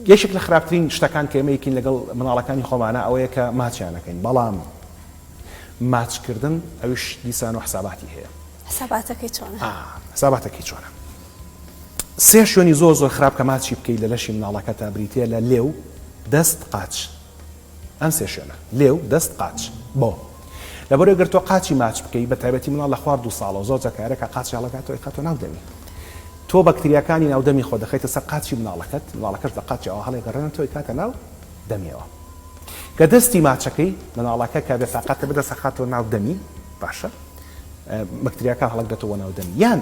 یەکێک لە خراپترین شتەکان کە ئێمەیەکین لەگەڵ مناڵەکانی خۆمانە ئەوەیە کە ماچیانەکەین بەڵام ماچکردن ئەوش دیسان و حساباتی هەیە. حساباتەکەی چۆنە؟ حساباتەکەی چۆنە؟ سێ شوێنی زۆر خراپ کە ماچی بکەیت لە لەشی مناڵەکە تا بریتێ لە لێو دەست قاچ. ئەم سێ شوێنە لێو دەست قاچ بۆ لەبەرەوەی گەر تۆ قاچی ماچ بکەیت بە تایبەتی مناڵ لە خوارد 2 ساڵە زۆر جەکارێکە قاچیاڵەکەتەوەی خاتۆ ناودەمی تۆ بەکتریاکانی ناودەمی خۆ دەخیتە سەر قاچی مناڵەکەش لە قاچیەوە هەڵێگەڕێنن تۆی کاتە ناو دەمیەوە کە دەستی ماچەکەی مناڵەکە کە بێتاقەتە بدە سەخاتەوە ناو دەمی باشە بەکتریاکە هەڵک دەتەوە ناو دەمی یان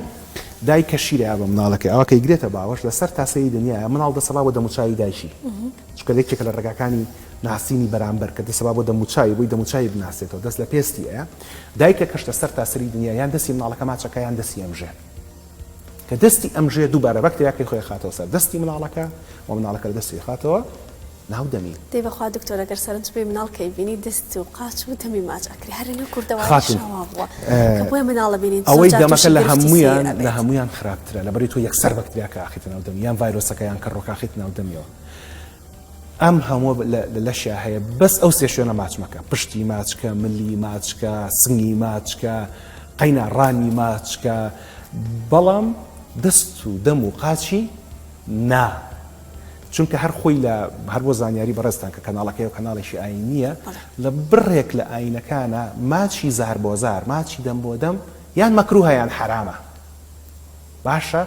دایکە شیرە بە مناڵەکەی ئەوە کە یگرێتە باوەش لەسەر تاسەی دنیاە مناڵ دەسەڵا بۆ دەموچایی دایشی چکە یەکێکە لە ڕێگاکانی ناسینی بەرامبەر کە دەسەڵا بۆ دەموچایی بۆی دەموچایی بناسێتەوە دەست لە پێستی ئەیە دایکە کەشتە سەر تاسەری دنیا یان دەستی مناڵەکە ماچەکە یان دەستی ئەمژێ کە دەستی ئەمژێ دووبارە بەکتریاکەی خۆی خاتەوە سەر دەستی مناڵەکە و مناڵەکە لە دەستی خاتەوە ناو دەمی دەی بەخوا دکتۆر ئەگەر سەرنج بێ مناڵ کەی بینی دەست و قاچ و دەمی ماچ ئەکری هەر لە کوردەوە شەوا بووە کە بۆیە مناڵە بینین ئەوەی دەمەکە لە هەمویان خراپترە لەبەری تۆ یەکسەر بەکتریاکە ئاخیتە ناو دەمی یان ڤایرۆسەکە یان کەڕۆکە ئاخیتە ناو دەمیەوە ئەم هەموو لەشیا هەیە بەس ئەو سێ شوێنە ماچ مەکە پشتی ماچکە ملی ماچکە سنگی ماچکە قەیناڕانی ماچکە بەڵام دەست و دەم و قاچی نا چونکە هەر خۆی لە هەر بۆ زانیاری بەڕێستان کە کەناڵەکەی و کەناڵێکی ئاینیە لە بڕێک لە ئاینەکانە ماچی زار بۆ زار ماچی دەم بۆ دەم یان مەکروهە یان حرامە باشە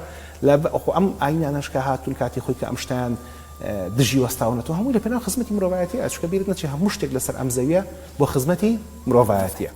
ئەم ئاینانەشکە هاتوون کاتی خۆی کە ئەم شتیان دژی وەستاونەوە هەمووی لە پێناو خزمەتی مرۆڤایەتیە چونکە بیرت نەچێت هەموو شتێک لەسەر ئەم زەویە بۆ خزمەتی مرۆڤایەتیە